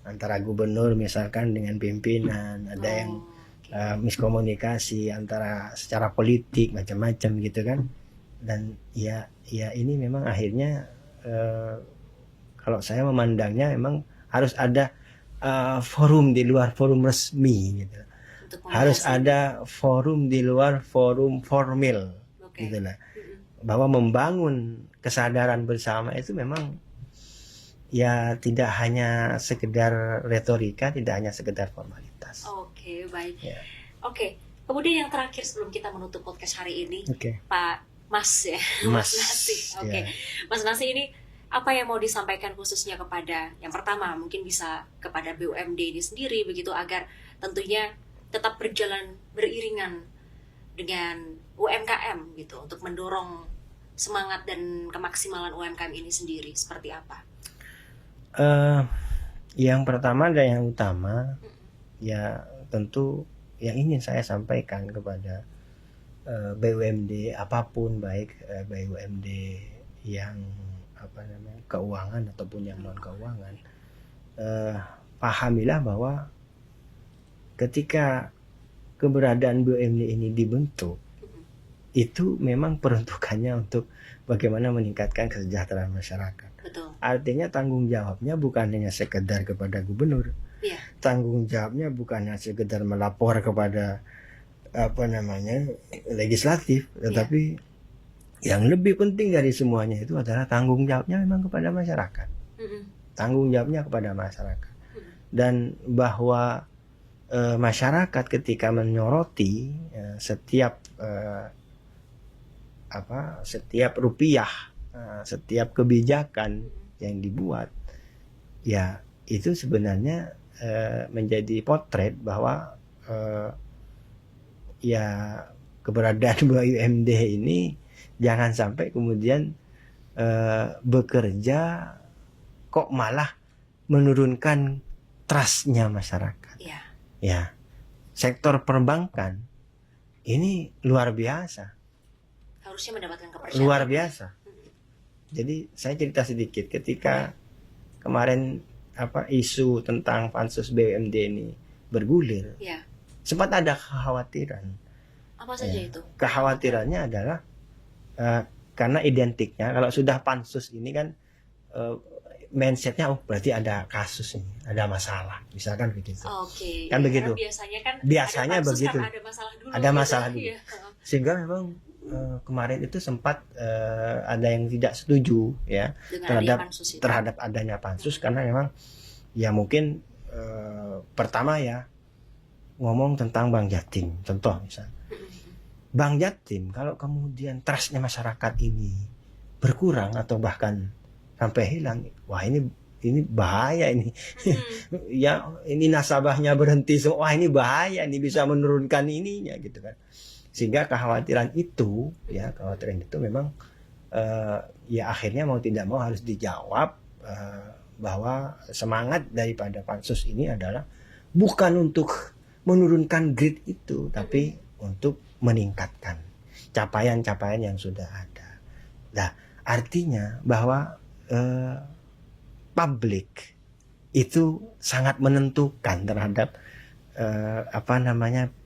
antara gubernur misalkan dengan pimpinan, ada yang miskomunikasi antara secara politik macam-macam, gitu kan. Dan ya ini memang akhirnya kalau saya memandangnya memang harus ada forum di luar forum resmi, gitu. Harus ada forum di luar forum formal, gitu lah. Bahwa membangun kesadaran bersama itu memang ya tidak hanya sekedar retorika, tidak hanya sekedar formalitas. Oke, baik. Ya. Oke, kemudian yang terakhir sebelum kita menutup podcast hari ini, Oke. Pak Mas, ya, Mas, Nasi. Oke, ya. Mas Nasi, ini apa yang mau disampaikan khususnya kepada, yang pertama mungkin bisa kepada BUMD ini sendiri begitu, agar tentunya tetap berjalan beriringan dengan UMKM gitu, untuk mendorong semangat dan kemaksimalan UMKM ini sendiri, seperti apa? Yang pertama dan yang utama, ya tentu yang ingin saya sampaikan kepada BUMD apapun, baik BUMD yang keuangan ataupun yang non keuangan, pahamilah bahwa ketika keberadaan BUMD ini dibentuk, itu memang peruntukannya untuk bagaimana meningkatkan kesejahteraan masyarakat. Betul. Artinya tanggung jawabnya bukan hanya sekedar kepada gubernur, Iya. tanggung jawabnya bukan hanya sekedar melapor kepada legislatif, tetapi yang lebih penting dari semuanya itu adalah tanggung jawabnya memang kepada masyarakat. tanggung jawabnya kepada masyarakat. Dan bahwa masyarakat ketika menyoroti setiap rupiah, setiap kebijakan yang dibuat, ya itu sebenarnya menjadi potret bahwa ya keberadaan BUMD ini jangan sampai kemudian bekerja kok malah menurunkan trustnya masyarakat. Iya. Ya, sektor perbankan ini luar biasa, Harusnya mendapatkan kepercayaan. luar biasa. Jadi saya cerita sedikit ketika kemarin isu tentang pansus BUMD ini bergulir, Ya. sempat ada kekhawatiran. Apa saja Ya. itu? Kekhawatirannya adalah karena identiknya kalau sudah pansus ini kan mindsetnya berarti ada kasus ini, ada masalah, misalkan begitu. Oke. Kan begitu. Karena biasanya Biasanya ada pansus begitu. karena ada masalah dulu. Ada masalah dulu. Iya. Sehingga memang kemarin itu sempat ada yang tidak setuju ya Dengan terhadap adanya pansus itu. terhadap adanya pansus karena memang ya mungkin pertama ya ngomong tentang Bank Jatim, contoh misalnya Bank Jatim, kalau kemudian trustnya masyarakat ini berkurang atau bahkan sampai hilang, wah ini bahaya ini. Ya ini nasabahnya berhenti semua, wah ini bahaya, ini bisa menurunkan ininya gitu kan. Sehingga kekhawatiran itu memang ya akhirnya mau tidak mau harus dijawab bahwa semangat daripada pansus ini adalah bukan untuk menurunkan grade itu, tapi untuk meningkatkan capaian-capaian yang sudah ada. Nah, artinya bahwa publik itu sangat menentukan terhadap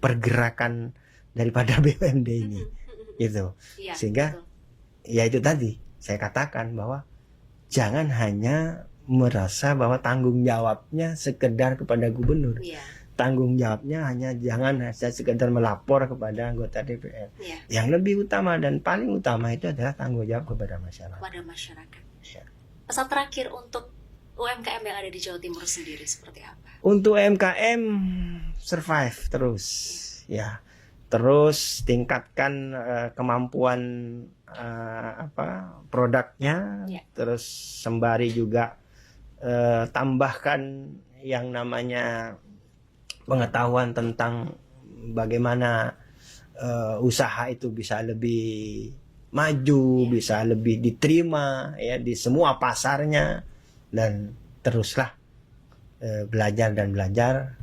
pergerakan daripada BUMD ini, gitu. Iya, Sehingga betul. ya itu tadi saya katakan bahwa jangan hanya merasa bahwa tanggung jawabnya sekedar kepada gubernur. Iya. Tanggung jawabnya jangan hanya sekedar melapor kepada anggota DPR. Iya. Yang lebih utama dan paling utama itu adalah tanggung jawab kepada masyarakat. Kepada masyarakat. Ya. Pesan terakhir untuk UMKM yang ada di Jawa Timur sendiri seperti apa? Untuk UMKM survive terus, ya. Terus tingkatkan kemampuan produknya, Ya. terus sembari juga tambahkan yang namanya pengetahuan tentang bagaimana usaha itu bisa lebih maju, bisa lebih diterima ya di semua pasarnya, dan teruslah belajar dan belajar,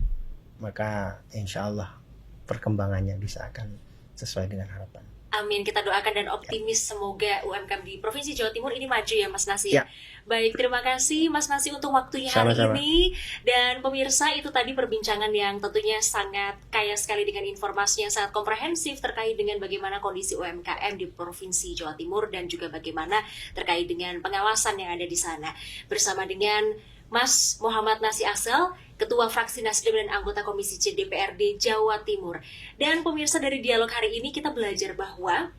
maka insya Allah perkembangannya bisa akan sesuai dengan harapan. Amin, kita doakan dan optimis semoga UMKM di Provinsi Jawa Timur ini maju ya Mas Nasi. Ya. Baik, terima kasih Mas Nasi untuk waktunya hari Sama-sama. ini. Dan pemirsa, itu tadi perbincangan yang tentunya sangat kaya sekali dengan informasi yang sangat komprehensif terkait dengan bagaimana kondisi UMKM di Provinsi Jawa Timur dan juga bagaimana terkait dengan pengawasan yang ada di sana. Bersama dengan Mas Muhammad Nasi Axel, Ketua Fraksi Nasdem dan anggota Komisi C DPRD Jawa Timur. Dan pemirsa, dari dialog hari ini kita belajar bahwa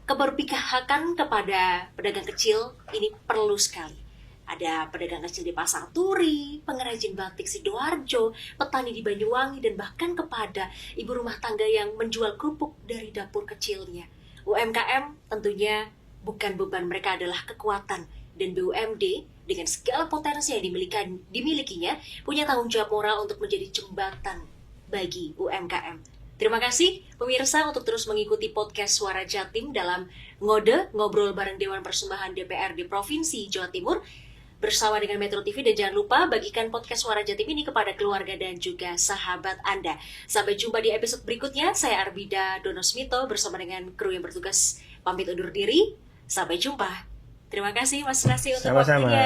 keberpihakan kepada pedagang kecil ini perlu sekali. Ada pedagang kecil di Pasar Turi, pengrajin batik Sidoarjo, petani di Banyuwangi, dan bahkan kepada ibu rumah tangga yang menjual kerupuk dari dapur kecilnya. UMKM tentunya bukan beban, mereka adalah kekuatan. Dan BUMD dengan segala potensi yang dimilikinya punya tanggung jawab moral untuk menjadi jembatan bagi UMKM. Terima kasih pemirsa untuk terus mengikuti podcast Suara Jatim dalam ngobrol bareng Dewan Persembahan DPRD Provinsi Jawa Timur bersama dengan Metro TV, dan jangan lupa bagikan podcast Suara Jatim ini kepada keluarga dan juga sahabat Anda. Sampai jumpa di episode berikutnya. Saya Arbida Donosmito bersama dengan kru yang bertugas pamit undur diri. Sampai jumpa. Terima kasih Mas Nasi untuk Sama-sama. waktunya.